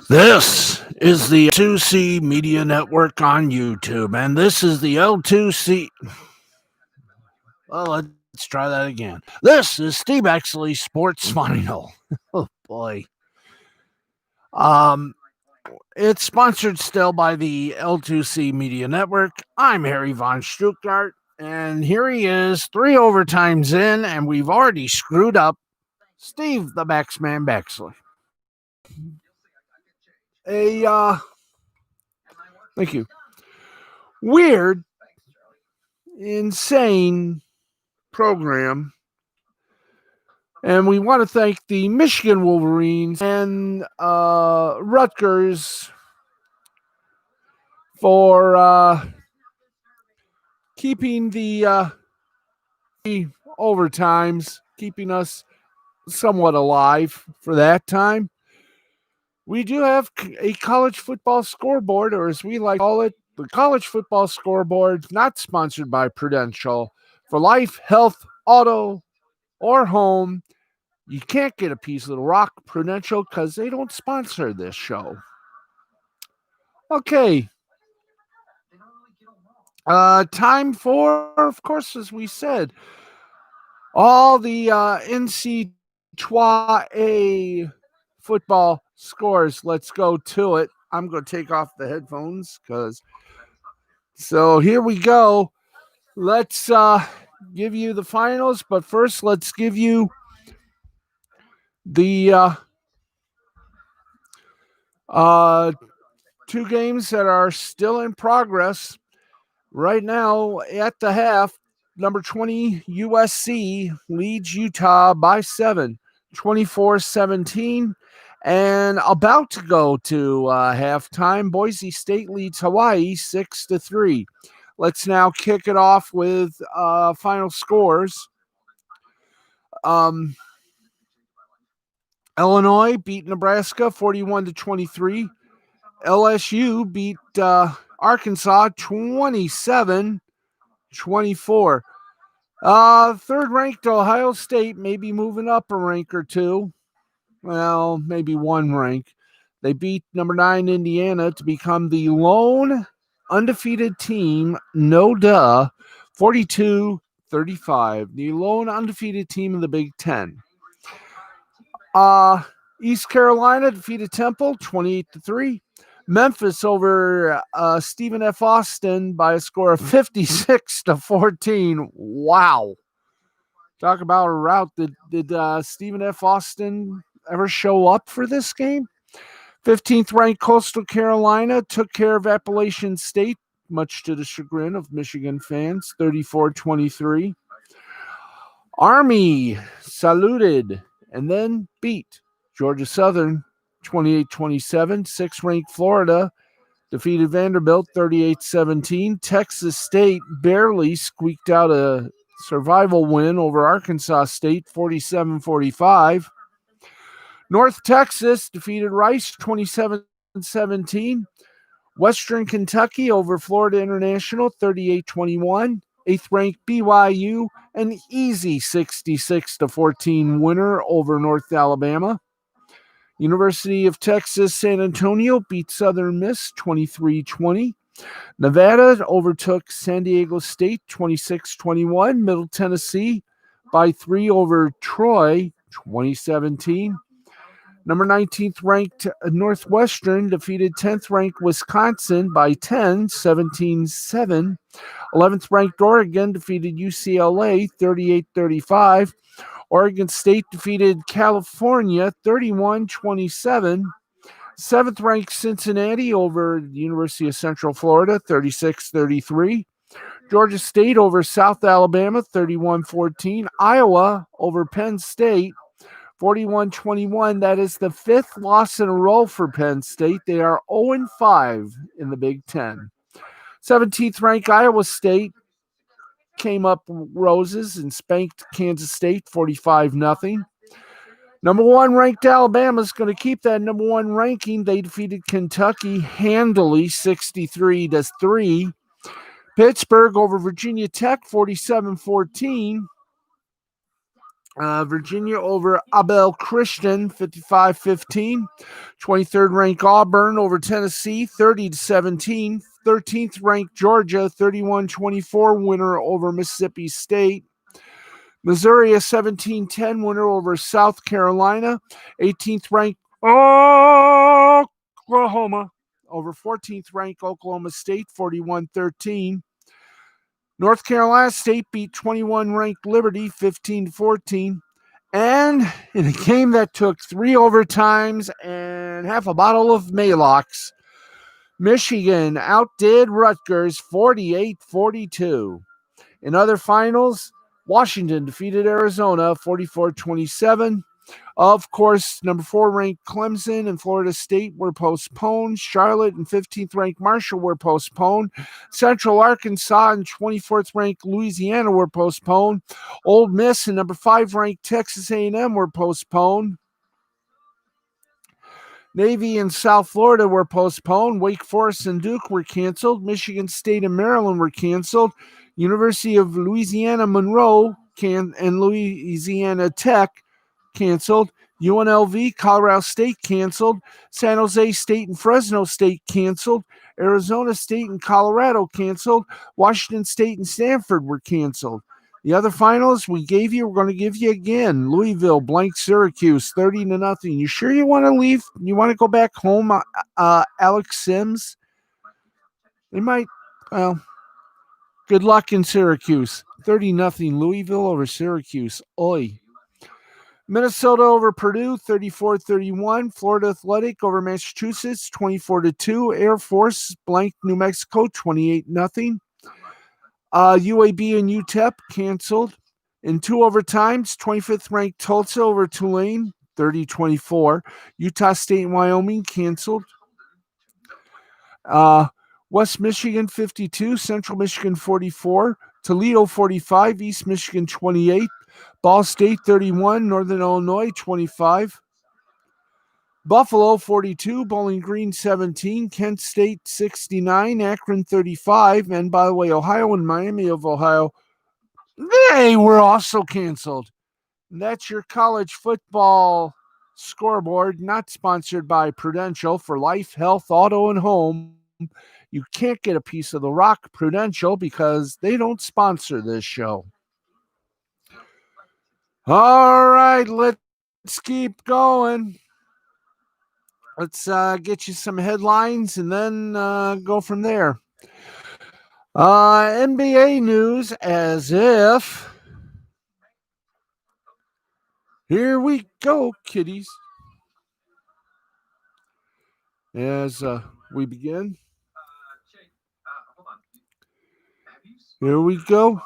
This is the L2C Media Network on YouTube, and this is the L2C. Well, let's try that again. This is Steve Baxley Sports Final. Oh boy. Um, it's sponsored still by the L2C Media Network. I'm Harry Von Stuttgart, and here he is, 3 overtimes in, and we've already screwed up Steve the Baxman Baxley. Thank you. Weird, insane program. And we want to thank the Michigan Wolverines and Rutgers for keeping the overtimes, keeping us somewhat alive for that time. We do have a college football scoreboard, or as we like to call it, the college football scoreboard, not sponsored by Prudential. For life, health, auto, or home, you can't get a piece of the rock, Prudential, because they don't sponsor this show. Okay. Time for, of course, as we said, all the NCAA football scores. Let's go to it. I'm going to take off the headphones so here we go. Let's give you the finals, but first let's give you the 2 games that are still in progress right now at the half. Number 20 USC leads Utah by 7, 24-17. And about to go to halftime, Boise State leads Hawaii 6-3. Let's now kick it off with final scores. Illinois beat Nebraska 41-23. LSU beat Arkansas 27-24. Third-ranked Ohio State may be moving up a rank or two. Well, maybe 1 rank. They beat number 9 Indiana to become the lone undefeated team, 42-35. The lone undefeated team in the Big Ten. East Carolina defeated Temple 28-3. Memphis over Stephen F. Austin by a score of 56-14. Wow. Talk about a rout. Did Stephen F. Austin ever show up for this game? 15th ranked Coastal Carolina took care of Appalachian State, much to the chagrin of Michigan fans, 34-23. Army saluted and then beat Georgia Southern 28-27. 6th ranked Florida defeated Vanderbilt 38-17. Texas State barely squeaked out a survival win over Arkansas State 47-45. North Texas defeated Rice 27-17. Western Kentucky over Florida International 38-21. 8th ranked BYU, an easy 66-14 winner over North Alabama. University of Texas San Antonio beat Southern Miss 23-20. Nevada overtook San Diego State 26-21. Middle Tennessee by 3 over Troy 2017. Number 19th ranked Northwestern defeated 10th ranked Wisconsin by 10, 17-7. 11th ranked Oregon defeated UCLA 38-35. Oregon State defeated California 31-27. 7th ranked Cincinnati over the University of Central Florida 36-33. Georgia State over South Alabama 31-14. Iowa over Penn State 41-21. That is the 5th loss in a row for Penn State. They are 0-5 in the Big Ten. 17th ranked Iowa State came up roses and spanked Kansas State 45-0. Number 1 ranked Alabama is going to keep that number 1 ranking. They defeated Kentucky handily 63-3. Pittsburgh over Virginia Tech 47-14. Virginia over Abel Christian, 55-15. 23rd ranked Auburn over Tennessee, 30-17. 13th ranked Georgia, 31-24 winner over Mississippi State. Missouri, a 17-10 winner over South Carolina. 18th ranked Oklahoma over 14th ranked Oklahoma State, 41-13. North Carolina State beat 21 ranked Liberty, 15-14. And in a game that took 3 overtimes and half a bottle of Maalox, Michigan outdid Rutgers 48-42. In other finals, Washington defeated Arizona 44-27. Of course, number 4 ranked Clemson and Florida State were postponed. Charlotte and 15th ranked Marshall were postponed. Central Arkansas and 24th ranked Louisiana were postponed. Ole Miss and number 5 ranked Texas A&M were postponed. Navy and South Florida were postponed. Wake Forest and Duke were canceled. Michigan State and Maryland were canceled. University of Louisiana Monroe and Louisiana Tech canceled. UNLV, Colorado State canceled. San Jose State and Fresno State canceled. Arizona State and Colorado canceled. Washington State and Stanford were canceled. The other finals we gave you, we're going to give you again. Louisville blank Syracuse 30-0. You sure you want to leave? You want to go back home, Alex Sims? They might. Well, good luck in Syracuse. 30-0 Louisville over Syracuse. Oi. Minnesota over Purdue, 34-31. Florida Athletic over Massachusetts, 24-2. Air Force blank New Mexico, 28-0. UAB and UTEP canceled. In 2 overtimes, 25th ranked Tulsa over Tulane, 30-24. Utah State and Wyoming canceled. West Michigan 52, Central Michigan 44, Toledo 45, East Michigan 28, Ball State 31, Northern Illinois 25, Buffalo 42, Bowling Green 17, Kent State 69, Akron 35, and by the way, Ohio and Miami of Ohio, they were also canceled. That's your college football scoreboard, not sponsored by Prudential for life, health, auto, and home. You can't get a piece of the rock, Prudential, because they don't sponsor this show. All right, let's keep going. Let's get you some headlines and then go from there. NBA news as if. Here we go, kiddies. As we begin. Here we go.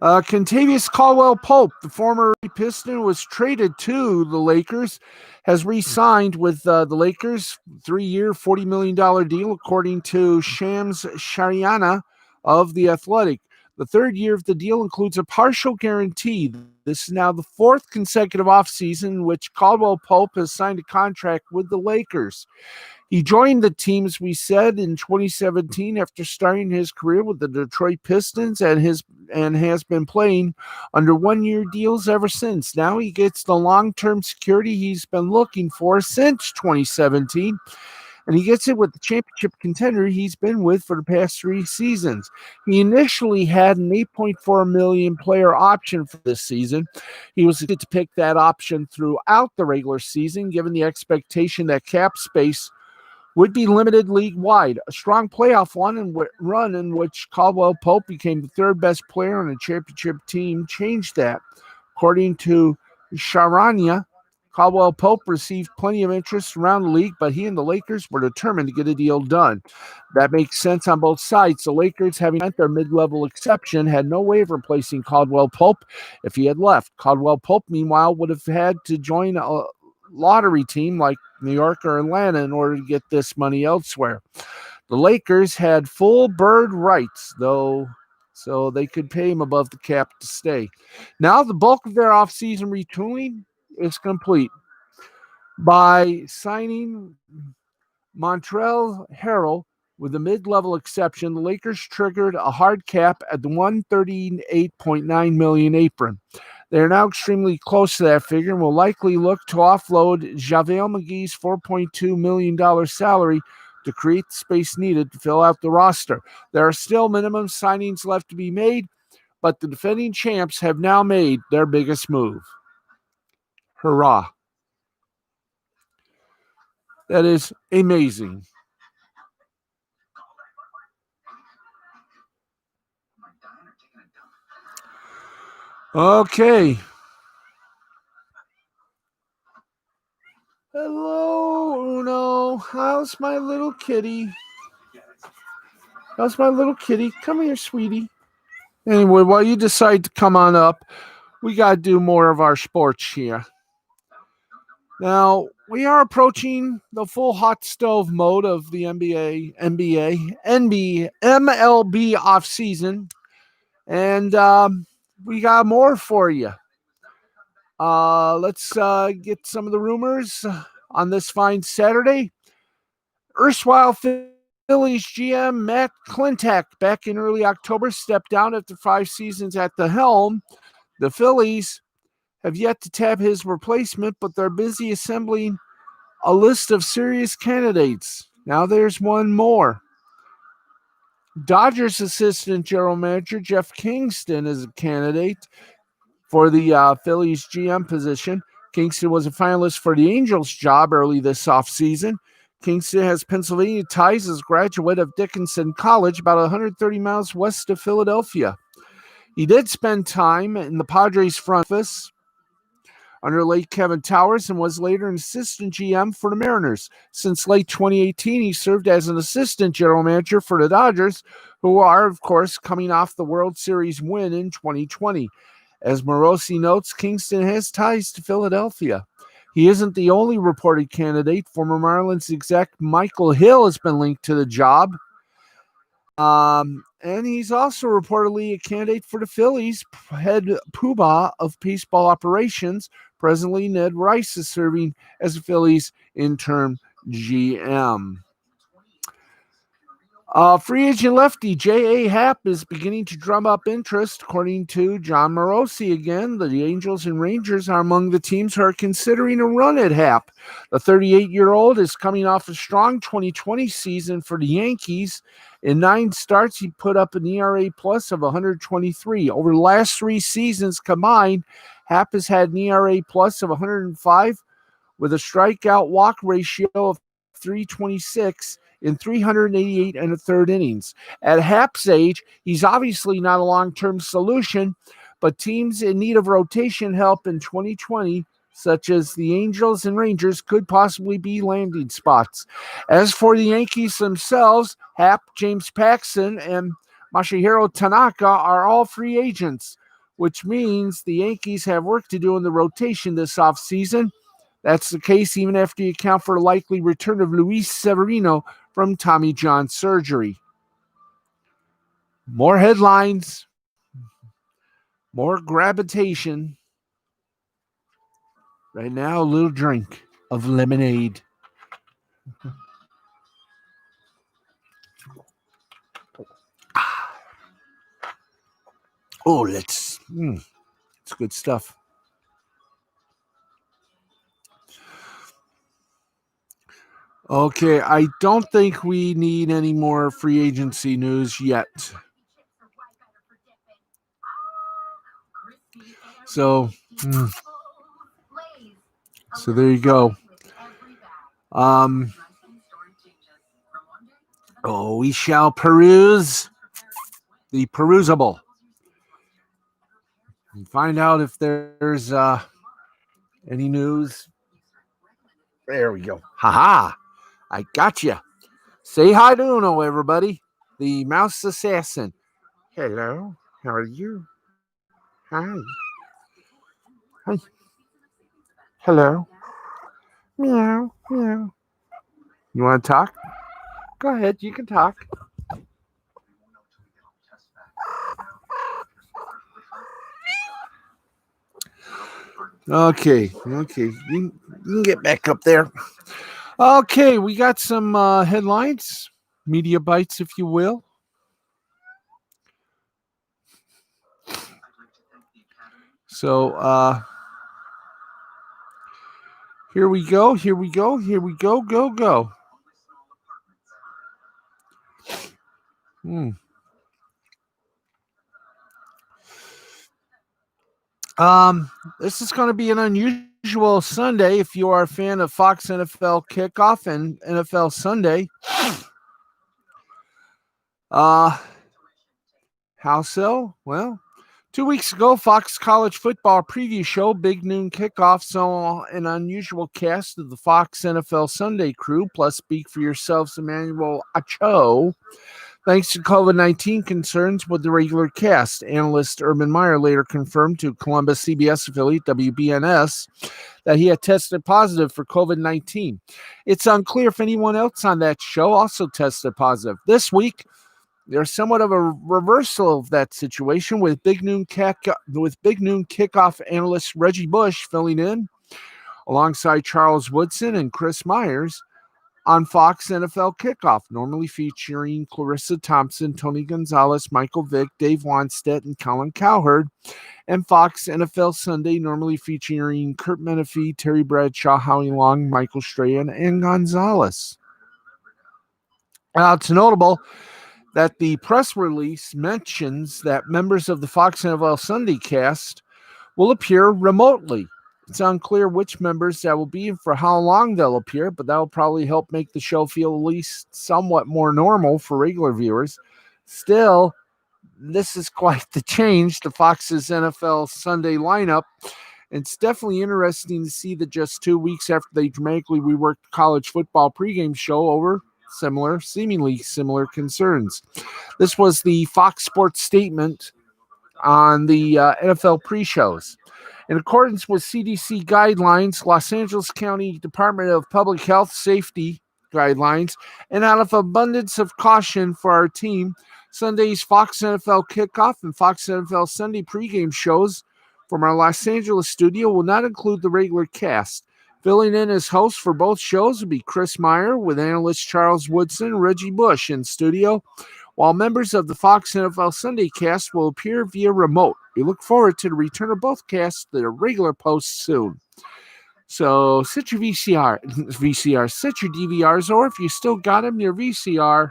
Contavious Caldwell-Pope, the former Piston, was traded to the Lakers, has re-signed with the Lakers, 3-year, $40 million deal, according to Shams Charania of The Athletic. The third year of the deal includes a partial guarantee. This is now the 4th consecutive offseason in which Caldwell-Pope has signed a contract with the Lakers. He joined the team, as we said, in 2017 after starting his career with the Detroit Pistons and has been playing under 1-year deals ever since. Now he gets the long-term security he's been looking for since 2017, and he gets it with the championship contender he's been with for the past 3 seasons. He initially had an $8.4 million player option for this season. He was expected to pick that option throughout the regular season, given the expectation that cap space would be limited league-wide. A strong playoff run in which Caldwell-Pope became the 3rd best player on a championship team changed that. According to Charania, Caldwell-Pope received plenty of interest around the league, but he and the Lakers were determined to get a deal done. That makes sense on both sides. The Lakers, having spent their mid-level exception, had no way of replacing Caldwell-Pope if he had left. Caldwell-Pope, meanwhile, would have had to join a lottery team like New York or Atlanta in order to get this money elsewhere. The Lakers had full bird rights, though, so they could pay him above the cap to stay. Now the bulk of their offseason retooling is complete. By signing Montrezl Harrell with a mid-level exception, the Lakers triggered a hard cap at the $138.9 million apron. They're now extremely close to that figure and will likely look to offload JaVale McGee's $4.2 million salary to create the space needed to fill out the roster. There are still minimum signings left to be made, but the defending champs have now made their biggest move. Hurrah. That is amazing. Okay. Hello, Uno. How's my little kitty? Come here, sweetie. Anyway, while you decide to come on up, we got to do more of our sports here. Now, we are approaching the full hot stove mode of the MLB offseason, and we got more for you. Let's get some of the rumors on this fine Saturday. Erstwhile Phillies GM Matt Klentak, back in early October, stepped down after 5 seasons at the helm. The Phillies have yet to tap his replacement, but they're busy assembling a list of serious candidates. Now there's one more. Dodgers assistant general manager Jeff Kingston is a candidate for the Phillies GM position. Kingston was a finalist for the Angels job early this offseason. Kingston has Pennsylvania ties as a graduate of Dickinson College, about 130 miles west of Philadelphia. He did spend time in the Padres front office under late Kevin Towers and was later an assistant GM for the Mariners. Since late 2018, he served as an assistant general manager for the Dodgers, who are, of course, coming off the World Series win in 2020. As Morosi notes, Kingston has ties to Philadelphia. He isn't the only reported candidate. Former Marlins exec Michael Hill has been linked to the job. And he's also reportedly a candidate for the Phillies head poobah of baseball operations. Presently, Ned Rice is serving as the Phillies interim GM. Free agent lefty J.A. Happ is beginning to drum up interest. According to John Morosi again, the Angels and Rangers are among the teams who are considering a run at Happ. The 38-year-old is coming off a strong 2020 season for the Yankees. In 9 starts, he put up an ERA plus of 123. Over the last 3 seasons combined, Happ has had an ERA plus of 105 with a strikeout walk ratio of 326 in 388 and a third innings. At Happ's age, he's obviously not a long-term solution, but teams in need of rotation help in 2020, such as the Angels and Rangers, could possibly be landing spots. As for the Yankees themselves, Happ, James Paxton, and Masahiro Tanaka are all free agents, which means the Yankees have work to do in the rotation this offseason. That's the case even after you account for the likely return of Luis Severino from Tommy John surgery. More headlines, more gravitation. Right now, a little drink of lemonade. Oh, it's good stuff. Okay, I don't think we need any more free agency news yet. So there you go. We shall peruse the perusable and find out if there's any news. There we go. Ha-ha. I got you. Say hi to Uno, everybody. The mouse assassin. Hello. How are you? Hi. Hi. Hello. Meow. Meow. You want to talk? Go ahead. You can talk. Okay. You can get back up there. Okay, we got some headlines, media bites, if you will. So here we go. Go. This is going to be an unusual Sunday if you are a fan of Fox NFL Kickoff and NFL Sunday. How so? Well, 2 weeks ago, Fox College Football Preview Show, Big Noon Kickoff, saw an unusual cast of the Fox NFL Sunday crew, plus Speak for Yourselves, Emmanuel Acho. Thanks to COVID-19 concerns with the regular cast, analyst Urban Meyer later confirmed to Columbus CBS affiliate WBNS that he had tested positive for COVID-19. It's unclear if anyone else on that show also tested positive. This week, there's somewhat of a reversal of that situation with Big Noon Kickoff analyst Reggie Bush filling in alongside Charles Woodson and Chris Myers on Fox NFL Kickoff, normally featuring Clarissa Thompson, Tony Gonzalez, Michael Vick, Dave Wanstead, and Colin Cowherd, and Fox NFL Sunday, normally featuring Kurt Menefee, Terry Bradshaw, Howie Long, Michael Strahan, and Gonzalez. It's notable that the press release mentions that members of the Fox NFL Sunday cast will appear remotely. It's unclear which members that will be and for how long they'll appear, but that will probably help make the show feel at least somewhat more normal for regular viewers. Still, this is quite the change to Fox's NFL Sunday lineup. It's definitely interesting to see that just 2 weeks after they dramatically reworked the college football pregame show over seemingly similar concerns. This was the Fox Sports statement on the NFL pre-shows. In accordance with CDC guidelines, Los Angeles County Department of Public Health Safety guidelines, and out of abundance of caution for our team, Sunday's Fox NFL Kickoff and Fox NFL Sunday pregame shows from our Los Angeles studio will not include the regular cast. Filling in as hosts for both shows will be Chris Meyer with analyst Charles Woodson and Reggie Bush in studio, while members of the Fox NFL Sunday cast will appear via remote. We look forward to the return of both casts to their regular posts soon. So set your set your DVRs, or if you still got them, your VCR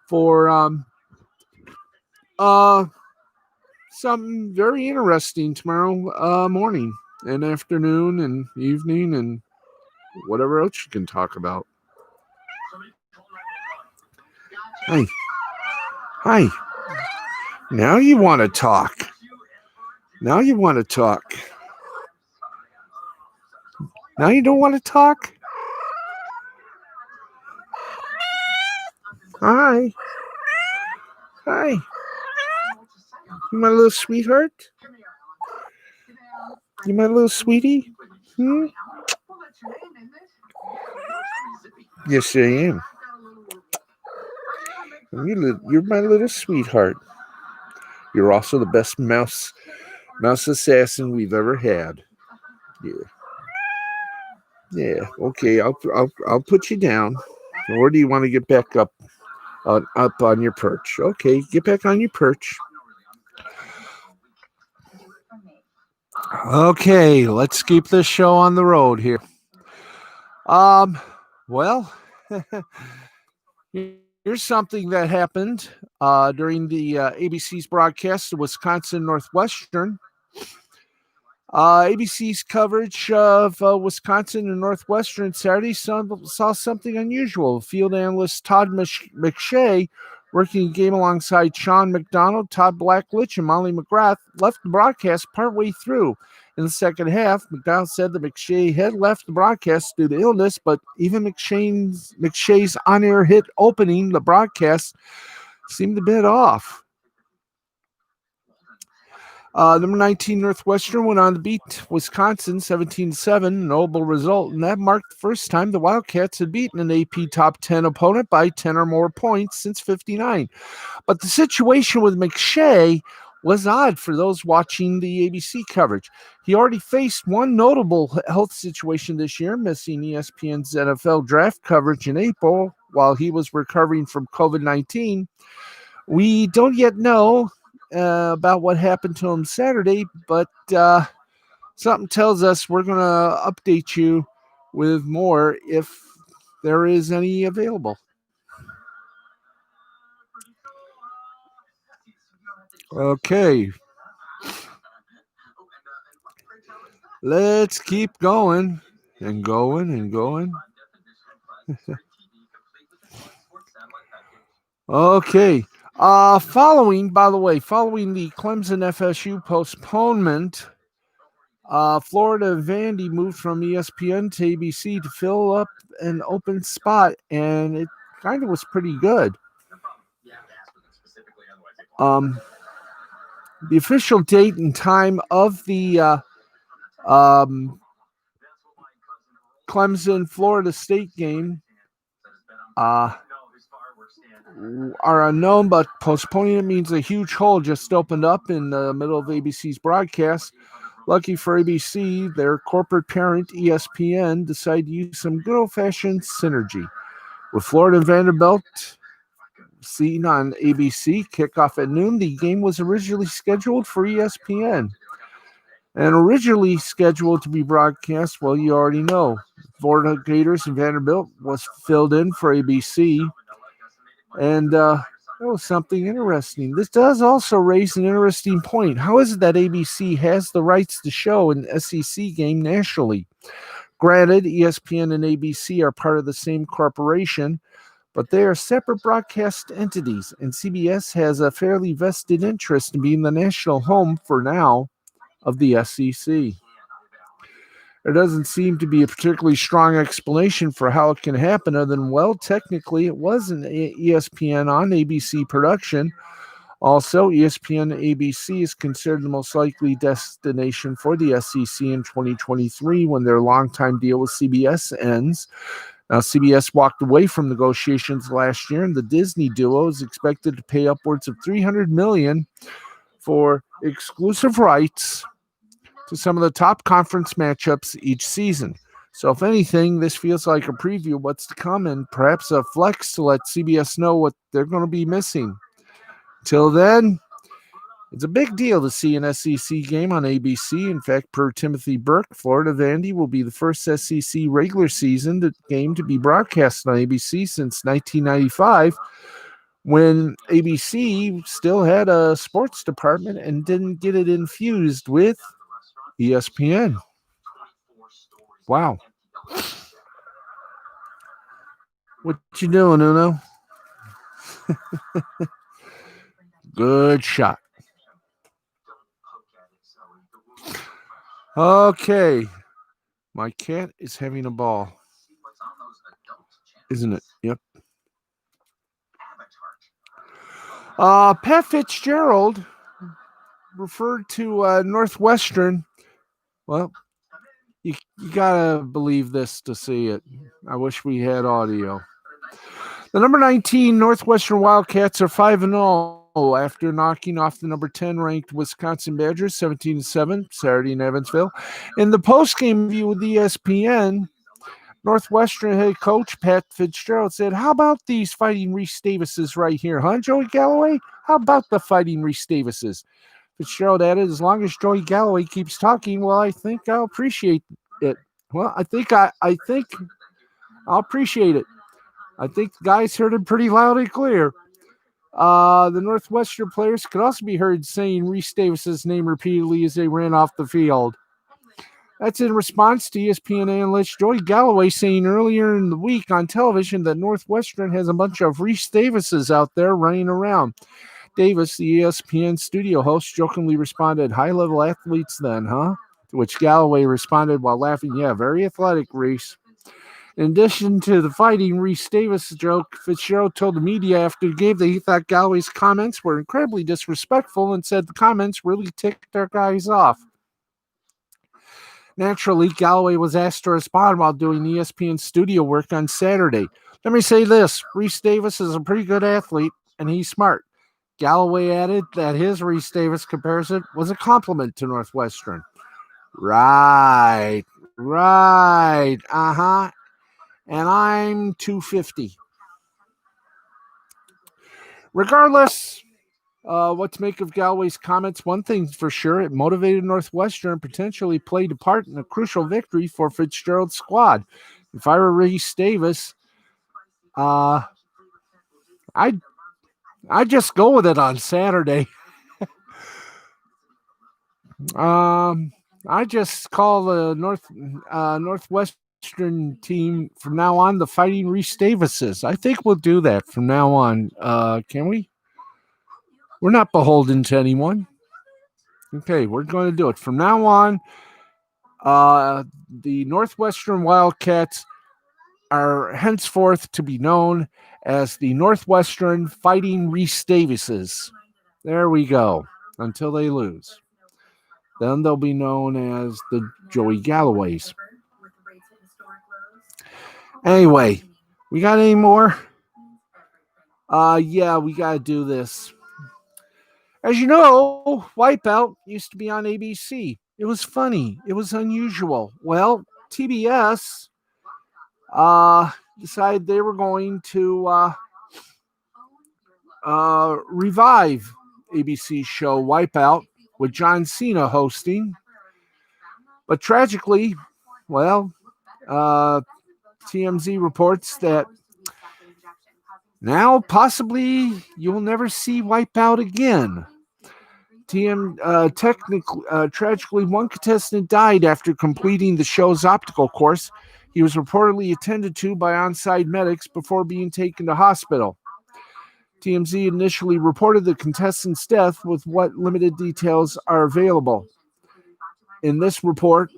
for something very interesting tomorrow morning and afternoon and evening and whatever else you can talk about. Hi. Now you want to talk. Now you don't want to talk? Hi. You my little sweetheart? You my little sweetie? Yes, I am. You're my little sweetheart. You're also the best mouse assassin we've ever had. Yeah. Okay, I'll put you down. Or do you want to get back up on your perch? Okay, get back on your perch. Okay, let's keep this show on the road here. Well, here's something that happened during the ABC's broadcast of Wisconsin Northwestern. ABC's coverage of Wisconsin and Northwestern Saturday saw something unusual. Field analyst Todd McShay, working the game alongside Sean McDonald, Todd Blackledge, and Molly McGrath, left the broadcast partway through. In the second half, McDonald said that McShay had left the broadcast due to illness, but even McShay's on-air hit opening the broadcast seemed a bit off. Number 19 Northwestern went on to beat Wisconsin 17-7, a notable result, and that marked the first time the Wildcats had beaten an AP top 10 opponent by 10 or more points since 59. But the situation with McShay was odd for those watching the ABC coverage. He already faced one notable health situation this year, missing ESPN's NFL draft coverage in April while he was recovering from COVID-19. We don't yet know about what happened to him Saturday, but something tells us we're going to update you with more if there is any available. Okay. Let's keep going and going and going. Okay. Following the Clemson FSU postponement, Florida Vandy moved from ESPN to ABC to fill up an open spot, and it kind of was pretty good. The official date and time of the Clemson Florida State game are unknown, but postponing it means a huge hole just opened up in the middle of ABC's broadcast. Lucky for ABC, their corporate parent, ESPN, decided to use some good old-fashioned synergy. With Florida and Vanderbilt seen on ABC, kickoff at noon, the game was originally scheduled for ESPN. And originally scheduled to be broadcast, well, you already know, Florida Gators and Vanderbilt was filled in for ABC. And that was something interesting. This does also raise an interesting point. How is it that ABC has the rights to show an SEC game nationally? Granted, ESPN and ABC are part of the same corporation, but they are separate broadcast entities, and CBS has a fairly vested interest in being the national home for now of the SEC. There doesn't seem to be a particularly strong explanation for how it can happen other than, well, technically it was an ESPN on ABC production. Also, ESPN ABC is considered the most likely destination for the SEC in 2023 when their longtime deal with CBS ends. Now, CBS walked away from negotiations last year, and the Disney duo is expected to pay upwards of $300 million for exclusive rights to some of the top conference matchups each season. So if anything, this feels like a preview of what's to come and perhaps a flex to let CBS know what they're going to be missing. Till then, it's a big deal to see an SEC game on ABC. In fact, per Timothy Burke, Florida Vandy will be the first SEC regular season game to be broadcast on ABC since 1995, when ABC still had a sports department and didn't get it infused with ESPN. Wow. What you doing, Uno? Good shot. Okay. My cat is having a ball. Isn't it? Yep. Pat Fitzgerald referred to Northwestern. Well, you gotta believe this to see it. I wish we had audio. The number 19 Northwestern Wildcats are 5-0 after knocking off the number 10 ranked Wisconsin Badgers 17-7 Saturday in Evansville. In the postgame view with ESPN, Northwestern head coach Pat Fitzgerald said, "How about these Fighting Reese Davises right here, huh, Joey Galloway? How about the Fighting Reese Davises?" Fitzgerald added, "As long as Joey Galloway keeps talking, well, I think I'll appreciate it." Well, I think I'll appreciate it. I think the guys heard it pretty loud and clear. The Northwestern players could also be heard saying Reese Davis's name repeatedly as they ran off the field. That's in response to ESPN analyst Joey Galloway saying earlier in the week on television that Northwestern has a bunch of Reese Davises out there running around. Davis, the ESPN studio host, jokingly responded, "High-level athletes then, huh?" To which Galloway responded while laughing, "Yeah, very athletic, Reese." In addition to the Fighting Reese Davis joke, Fitzgerald told the media after the game that he thought Galloway's comments were incredibly disrespectful and said the comments really ticked our guys off. Naturally, Galloway was asked to respond while doing ESPN studio work on Saturday. Let me say this, Reese Davis is a pretty good athlete, and he's smart. Galloway added that his Reese Davis comparison was a compliment to Northwestern. Right. Uh-huh. And I'm 250. Regardless, What to make of Galloway's comments? One thing's for sure, it motivated Northwestern and potentially played a part in a crucial victory for Fitzgerald's squad. If I were Reese Davis, I'd just go with it on Saturday. I just call the Northwestern team from now on the Fighting Reese Davises. I think we'll do that from now on. Can we? We're not beholden to anyone. Okay, we're going to do it from now on. The Northwestern Wildcats are henceforth to be known as the Northwestern Fighting Reese Davises. There we go. Until they lose. Then they'll be known as the Joey Galloways. Anyway, we got any more? Yeah, we got to do this. As you know, Wipeout used to be on ABC. It was funny. It was unusual. Well, TBS decided they were going to revive ABC's show Wipeout with John Cena hosting. But tragically, well, TMZ reports that now possibly you'll never see Wipeout again. Tragically, one contestant died after completing the show's obstacle course. He was reportedly attended to by on-site medics before being taken to hospital. TMZ initially reported the contestant's death with what limited details are available. In this report,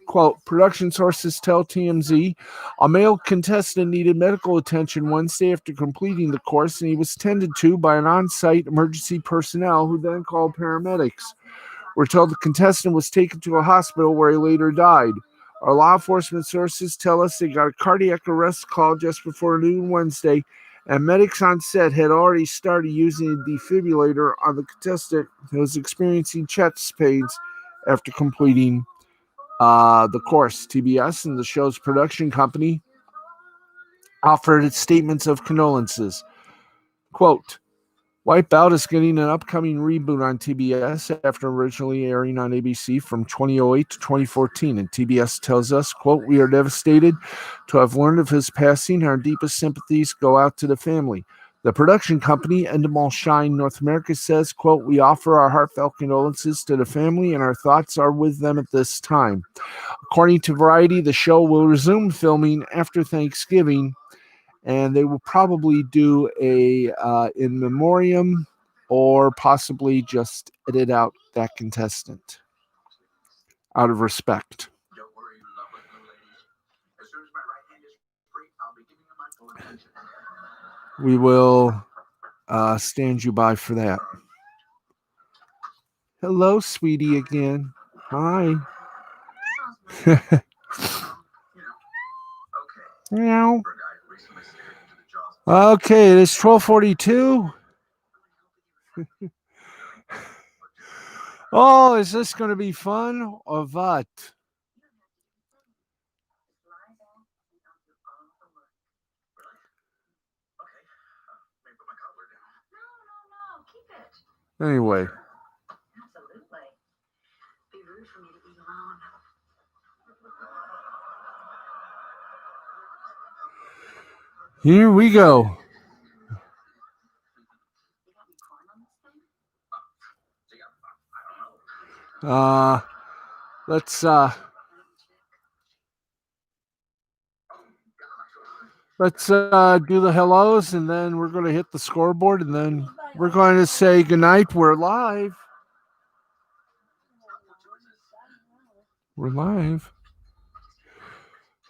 quote, production sources tell TMZ a male contestant needed medical attention Wednesday after completing the course, and he was tended to by an on-site emergency personnel who then called paramedics. We're told the contestant was taken to a hospital where he later died. Our law enforcement sources tell us they got a cardiac arrest call just before noon Wednesday, and medics on set had already started using a defibrillator on the contestant who was experiencing chest pains after completing the course. TBS and the show's production company offered its statements of condolences. Quote, Wipeout is getting an upcoming reboot on TBS after originally airing on ABC from 2008 to 2014. And TBS tells us, quote, we are devastated to have learned of his passing. Our deepest sympathies go out to the family. The production company, Endemol Shine North America, says, quote, we offer our heartfelt condolences to the family and our thoughts are with them at this time. According to Variety, the show will resume filming after Thanksgiving, and they will probably do a in memoriam or possibly just edit out that contestant out of respect. We will stand you by for that. Hello, sweetie, again. Hi. Meow. Okay, it is 12:42. Oh, is this going to be fun or what? Anyway. Here we go. Let's do the hellos, and then we're going to hit the scoreboard, and then we're going to say goodnight. We're live. We're live.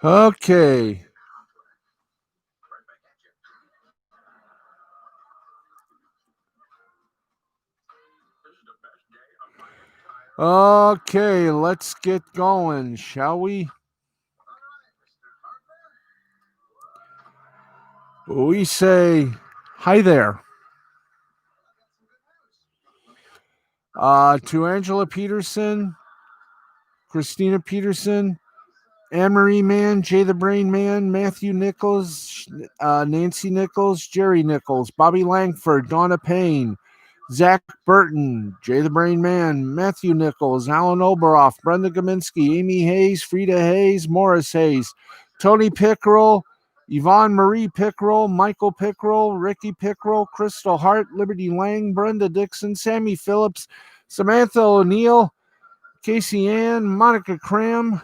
Okay. Okay, let's get going, shall we? We say hi there. To Angela Peterson, Christina Peterson, Anne-Marie Mann, Jay the Brain Man, Matthew Nichols, Nancy Nichols, Jerry Nichols, Bobby Langford, Donna Payne, Zach Burton, Jay the Brain Man, Matthew Nichols, Alan Oberoff, Brenda Gaminsky, Amy Hayes, Frida Hayes, Morris Hayes, Tony Pickrell, Yvonne Marie Pickrell, Michael Pickrell, Ricky Pickrell, Crystal Hart, Liberty Lang, Brenda Dixon, Sammy Phillips, Samantha O'Neill, Casey Ann, Monica Cram,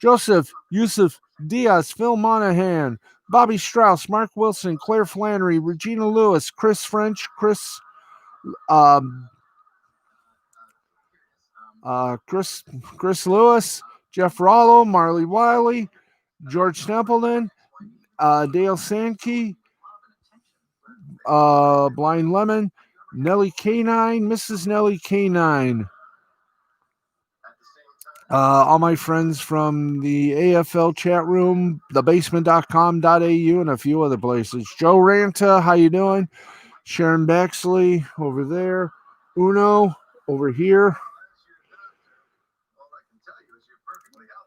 Joseph Yusuf Diaz, Phil Monahan, Bobby Strauss, Mark Wilson, Claire Flannery, Regina Lewis, Chris French, Chris Lewis, Jeff Rollo, Marley Wiley, George Templeton, Dale Sankey, Blind Lemon, Nellie K9, Mrs. Nellie K9. All my friends from the AFL chat room, thebasement.com.au, and a few other places. Joe Ranta, how you doing? Sharon Baxley over there. Uno over here.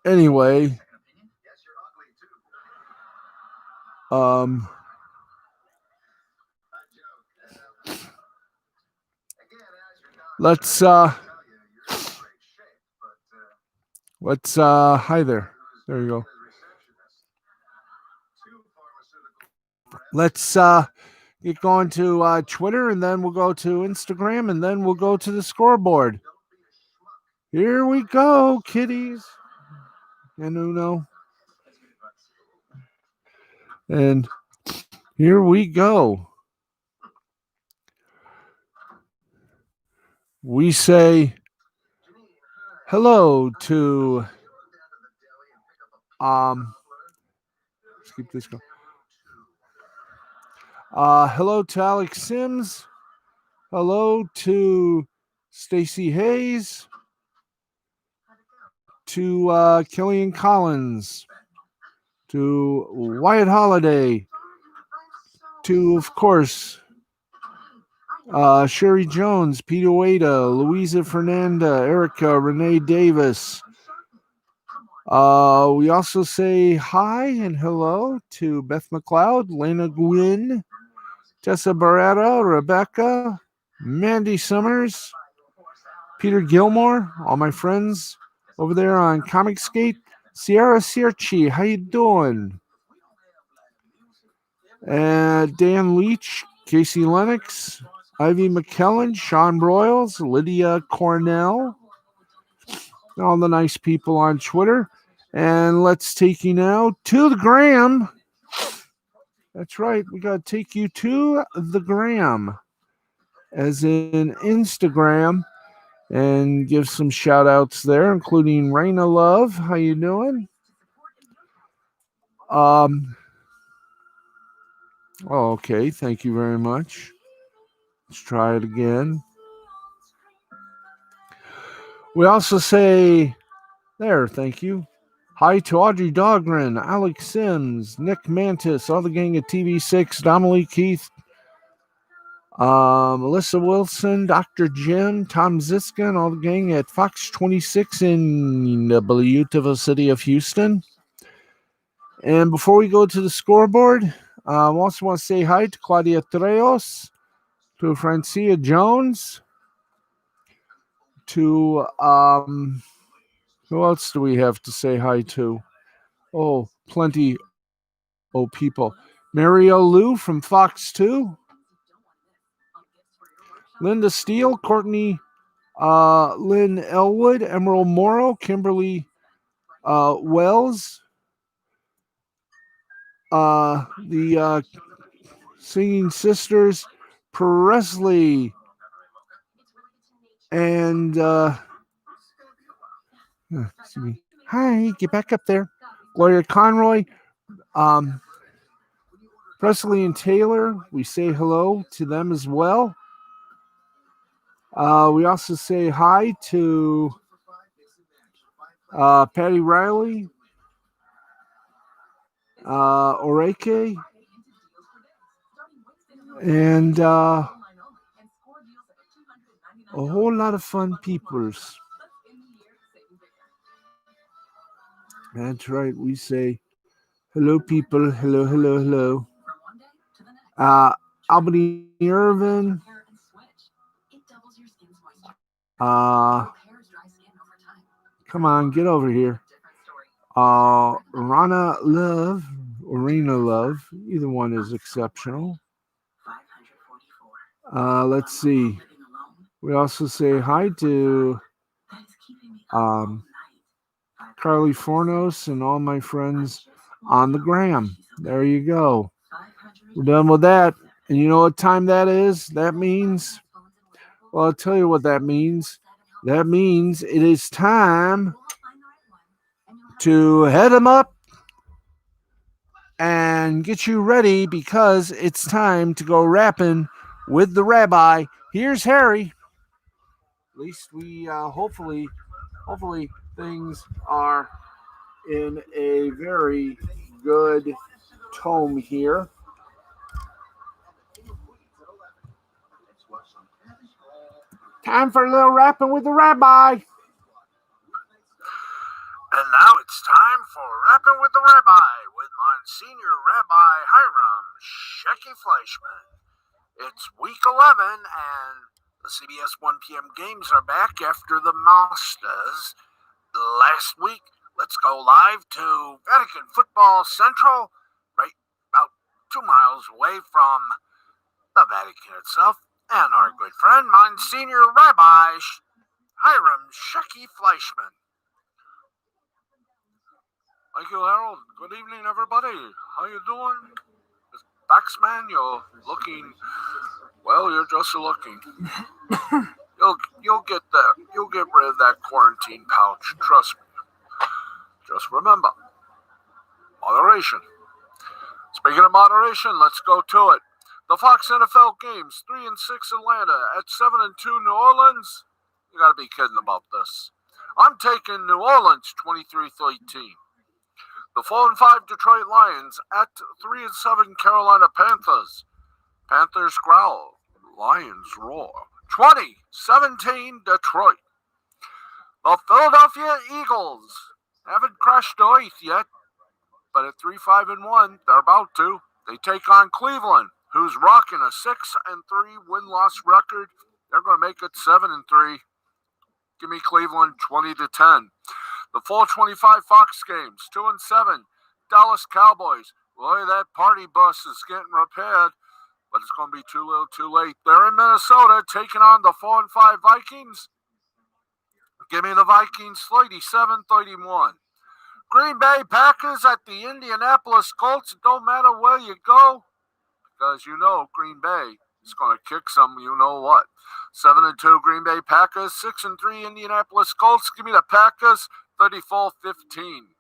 Anyway, let's hi there. There you go. Let's get going to Twitter, and then we'll go to Instagram, and then we'll go to the scoreboard. Here we go, kiddies. And Uno. And here we go. We say hello to let's keep this going. Hello to Alex Sims. Hello to Stacy Hayes. To Killian Collins. To Wyatt Holiday. To, of course, Sherry Jones, Peter Wada, Louisa Fernanda, Erica, Renee Davis. We also say hi and hello to Beth McLeod, Lena Gwynn, Tessa Barretta, Rebecca, Mandy Summers, Peter Gilmore, all my friends over there on Comicsgate, Sierra Sierchi, how you doing? Dan Leach, Casey Lennox, Ivy McKellen, Sean Broyles, Lydia Cornell, all the nice people on Twitter. And let's take you now to the gram. That's right. We got to take you to the gram, as in Instagram, and give some shout outs there, including Raina Love. How you doing? Okay. Thank you very much. Let's try it again. We also say there, thank you. Hi to Audrey Dahlgren, Alex Sims, Nick Mantis, all the gang at TV6, Donnelly Keith, Melissa Wilson, Dr. Jim, Tom Ziskin, all the gang at Fox 26 in the beautiful city of Houston. And before we go to the scoreboard, I also want to say hi to Claudia Treos, to Francia Jones, to who else do we have to say hi to? Oh, plenty of people. Mario Lou from Fox 2. Linda Steele, Courtney Lynn Elwood, Emerald Morrow, Kimberly Wells, the Singing Sisters, Presley, and hi, get back up there. Gloria Conroy, Presley and Taylor, we say hello to them as well. We also say hi to Patty Riley, Oreke, and a whole lot of fun peoples. That's right. We say hello, people. Hello, hello, hello. Albany Irvin, Come on, get over here. Rana Love, Arena Love, either one is exceptional. Let's see. We also say hi to Carly Fornos and all my friends on the gram. There you go. We're done with that. And you know what time that is? That means, well, I'll tell you what that means. That means it is time to head them up and get you ready because it's time to go rapping with the rabbi. Here's Harry. At least we hopefully things are in a very good tone here. Time for a little rapping with the rabbi. And now it's time for Rapping with the Rabbi with Monsignor Rabbi Hiram Shecky Fleischman. It's week 11 and the CBS 1 p.m. games are back after the Masters. Last week, let's go live to Vatican Football Central, right about 2 miles away from the Vatican itself, and our good friend, Monsignor Rabbi Hiram Shecky Fleischman. Thank you, Harold. Good evening, everybody. How you doing? Baxman, you're looking, well, you're just looking. You'll get that. You'll get rid of that quarantine pouch. Trust me. Just remember, moderation. Speaking of moderation, let's go to it. The Fox NFL games, 3-6 Atlanta at 7-2 New Orleans. You got to be kidding about this. I'm taking New Orleans 23-13. The 4-5 Detroit Lions at 3-7 Carolina Panthers. Panthers growl, Lions roar. 20-17 Detroit. The Philadelphia Eagles haven't crashed the 8th yet, but at 3-5-1, they're about to. They take on Cleveland, who's rocking a 6-3 win-loss record. They're going to make it 7-3. Give me Cleveland 20-10. The 4:25 Fox games, 2-7. Dallas Cowboys. Boy, that party bus is getting repaired, but it's going to be too little, too late. They're in Minnesota taking on the 4-5 Vikings. Give me the Vikings 37-31. Green Bay Packers at the Indianapolis Colts. It don't matter where you go, because you know Green Bay is going to kick some you know what. 7-2 Green Bay Packers, 6-3 Indianapolis Colts. Give me the Packers 34-15.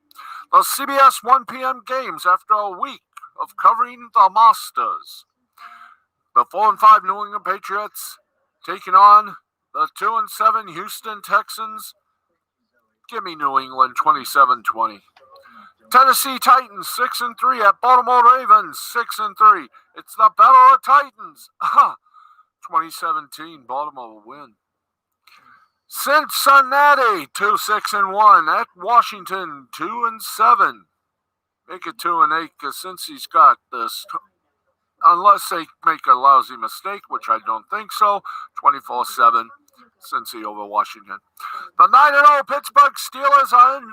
The CBS 1 p.m. games after a week of covering the Masters. The 4-5 New England Patriots taking on the 2-7 Houston Texans. Give me New England 27-20. Tennessee Titans 6-3 at Baltimore Ravens 6-3. It's the Battle of Titans. 2017 Baltimore will win. Cincinnati 2-6-1 at Washington 2-7. Make it 2-8 because Cincy's got this. Unless they make a lousy mistake, which I don't think so. 24-7 Cincy over Washington. The 9-0 Pittsburgh Steelers are in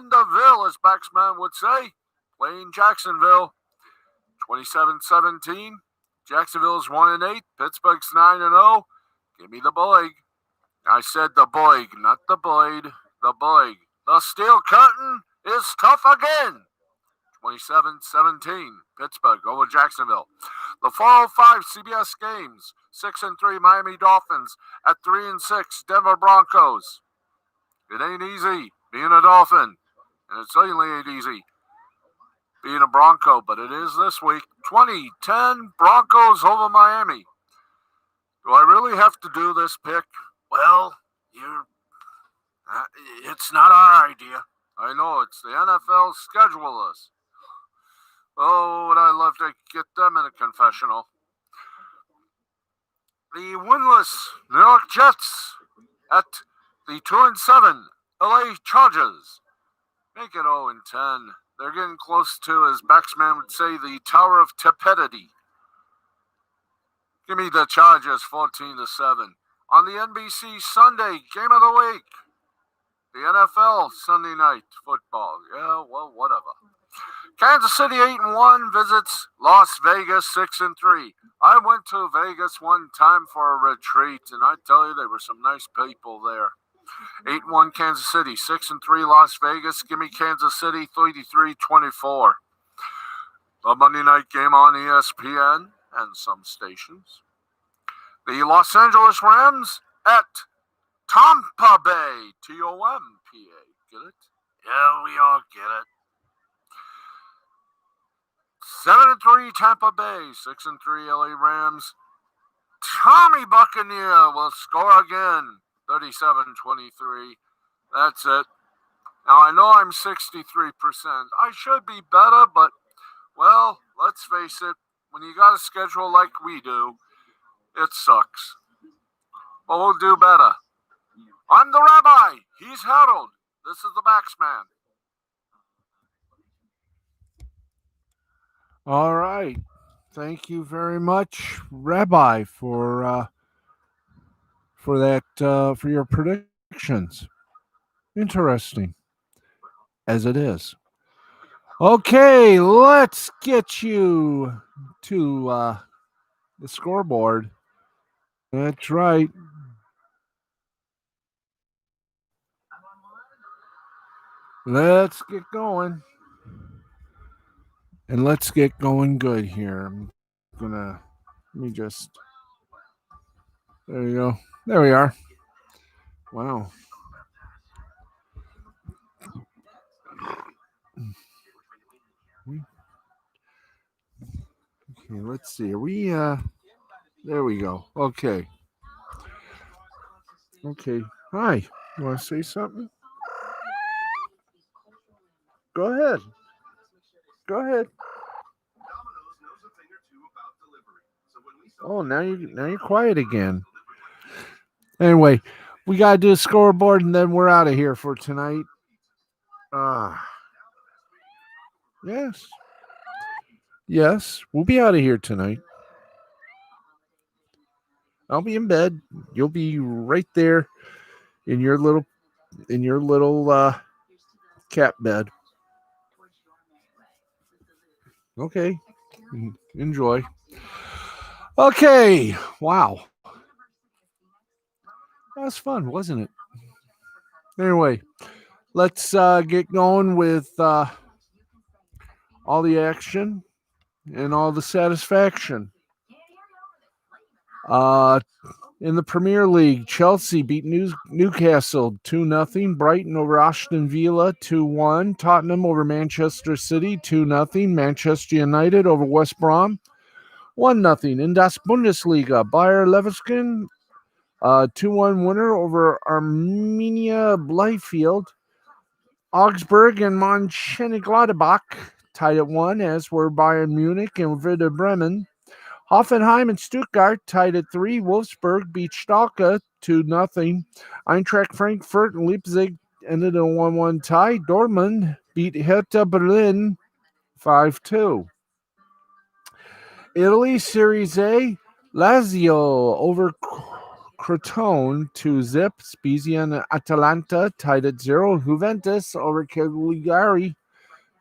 the Ville, as Baxman would say, playing Jacksonville. 27-17. Jacksonville's 1-8. Pittsburgh's 9-0. Give me the Boig. I said the Boig, not the Boyd. The Boig. The steel curtain is tough again. 27-17. Pittsburgh over Jacksonville. The 405 CBS games. 6-3 Miami Dolphins at 3-6 Denver Broncos. It ain't easy being a Dolphin, and it certainly ain't easy being a Bronco, but it is this week. 20-10 Broncos over Miami. Do I really have to do this pick? Well, it's not our idea. I know, it's the NFL schedulers. Oh, would I love to get them in a confessional. The winless New York Jets at the 2-7 LA Chargers. Make it 0-10. They're getting close to, as Baxman would say, the Tower of Tepidity. Give me the Chargers 14-7. On the NBC Sunday Game of the Week, the NFL Sunday Night Football. Yeah, well, whatever. Kansas City 8-1 visits Las Vegas 6-3. I went to Vegas one time for a retreat, and I tell you, there were some nice people there. 8-1 Kansas City, 6-3 Las Vegas. Give me Kansas City 33-24. The Monday night game on ESPN and some stations. The Los Angeles Rams at Tampa Bay. T-O-M-P-A. Get it? Yeah, we all get it. 7-3 Tampa Bay, 6-3 LA Rams. Tommy Buccaneer will score again, 37-23. That's it. Now, I know I'm 63%. I should be better, but, well, let's face it. When you got a schedule like we do, it sucks. But we'll do better. I'm the Rabbi. He's Harold. This is the Baxman. All right. Thank you very much, Rabbi, for that for your predictions. Interesting, as it is. Okay, let's get you to the scoreboard. That's right. Let's get going. And let's get going good here. I'm gonna, let me just, there you go. There we are. Wow. Okay, let's see. Are we, there we go. Okay. Okay. Hi. You want to say something? Go ahead. Go ahead. Oh, now you're quiet again. Anyway, we gotta do a scoreboard and then we're out of here for tonight. Yes. Yes, we'll be out of here tonight. I'll be in bed. You'll be right there in your little cat bed. Okay. Enjoy. Okay. Wow. That was fun, wasn't it? Anyway, let's get going with all the action and all the satisfaction. In the Premier League, Chelsea beat Newcastle 2-0. Brighton over Aston Villa 2-1. Tottenham over Manchester City 2-0. Manchester United over West Brom 1-0. In das Bundesliga, Bayer Leverkusen 2-1 winner over Arminia Bielefeld. Augsburg and Mönchengladbach tied at 1, as were Bayern Munich and Werder Bremen. Hoffenheim and Stuttgart tied at 3. Wolfsburg beat Schalke 2-0. Eintracht Frankfurt and Leipzig ended in a 1-1 tie. Dortmund beat Hertha Berlin 5-2. Italy Series A, Lazio over Crotone 2-0. Spezia and Atalanta tied at 0. Juventus over Cagliari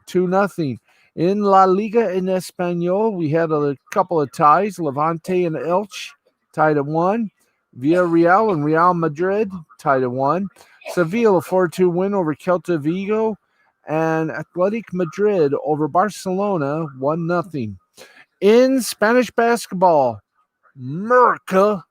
2-0. In La Liga in Espanol, we had a couple of ties. Levante and Elche tied at 1. Villarreal and Real Madrid tied at 1. Sevilla 4-2 win over Celta Vigo. And Athletic Madrid over Barcelona 1-0. In Spanish basketball, Murcia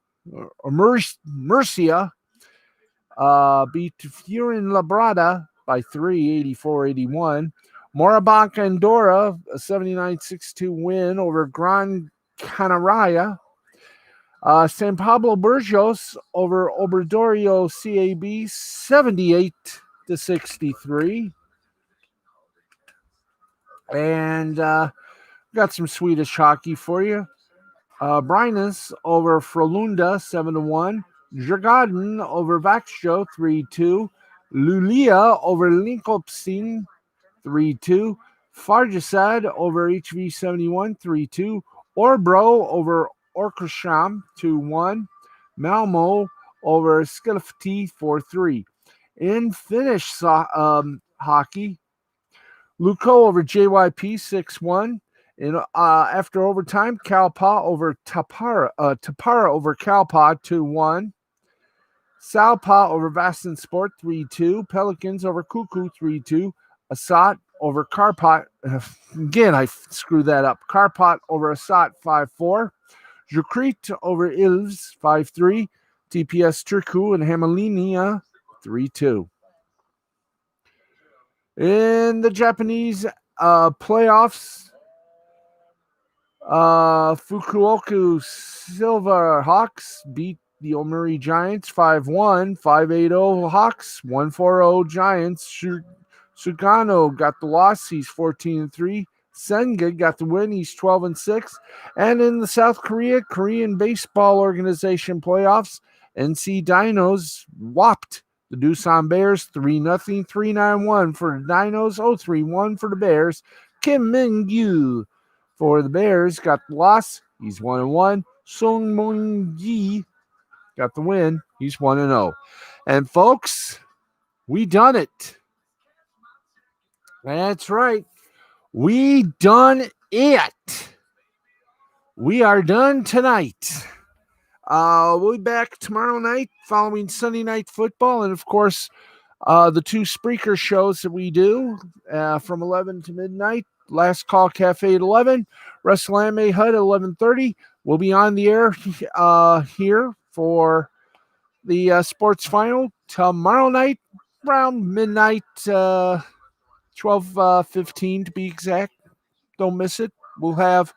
beat Fuenlabrada by 3, 84-81. Morabanca Andorra, a 79-62 win over Gran Canaria. San Pablo Burgos over Obradoiro CAB, 78-63. And got some Swedish hockey for you. Brynäs over Frölunda 7-1. Djurgården over Växjö 3-2. Luleå over Linköping 3-2. Farjasad over HV71 3-2. Orbro over Oskarshamn 2-1. Malmo over Skellefteå 4-3. In Finnish hockey, Lukko over JYP 6-1. In after overtime, Kalpa over Tapara over Kalpa 2-1. Salpa over Vaston Sport 3-2. Pelicans over Kuku 3-2. Asat over Karpat. Again, I screwed that up. Karpat over Asat 5-4. Jukrit over Ilves 5-3. TPS Turku and Hamalinia 3-2. In the Japanese playoffs, Fukuoka Silver Hawks beat the Omori Giants 5-1, 5-8-0 Hawks, 1-4-0 Giants. Sugano got the loss. He's 14-3. Senga got the win. He's 12-6. And in the South Korean Baseball Organization playoffs, NC Dinos whopped the Doosan Bears 3-0, 3-9-1 for the Dinos, 0-3-1 for the Bears. Kim Min-gyu for the Bears got the loss. He's 1-1. Sung Moon-gi got the win. He's 1-0. And folks, we done it. That's right. We done it. We are done tonight. We'll be back tomorrow night following Sunday Night Football. And, of course, the two Spreaker shows that we do from 11 to midnight. Last Call Cafe at 11. WrestleMania Hut at 11:30. We'll be on the air here for the sports final tomorrow night around midnight, 12:15 to be exact. Don't miss it. We'll have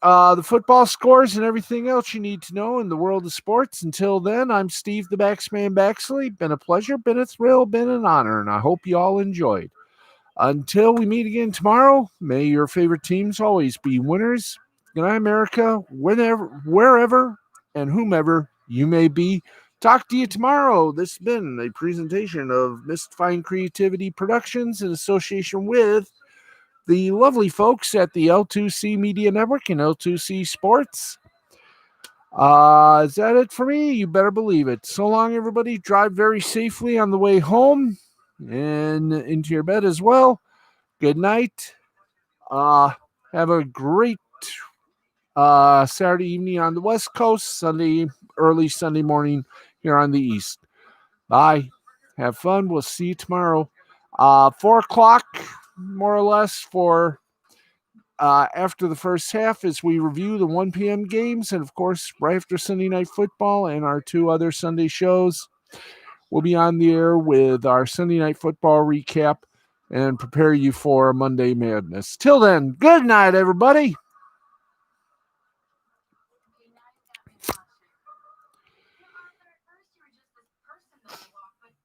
the football scores and everything else you need to know in the world of sports. Until then, I'm Steve the Baxman Baxley. Been a pleasure, been a thrill, been an honor, and I hope you all enjoyed. Until we meet again tomorrow, may your favorite teams always be winners. Good night, America, whenever, wherever, and whomever you may be. Talk to you tomorrow. This has been a presentation of Mystifying Creativity Productions in association with the lovely folks at the L2C Media Network and L2C Sports. Is that it for me? You better believe it. So long, everybody. Drive very safely on the way home and into your bed as well. Good night. Have a great Saturday evening on the West Coast, early Sunday morning here on the East. Bye. Have fun. We'll see you tomorrow. 4 o'clock, more or less, for after the first half as we review the 1 p.m. games. And, of course, right after Sunday Night Football and our two other Sunday shows, we'll be on the air with our Sunday Night Football recap and prepare you for Monday Madness. Till then, good night, everybody.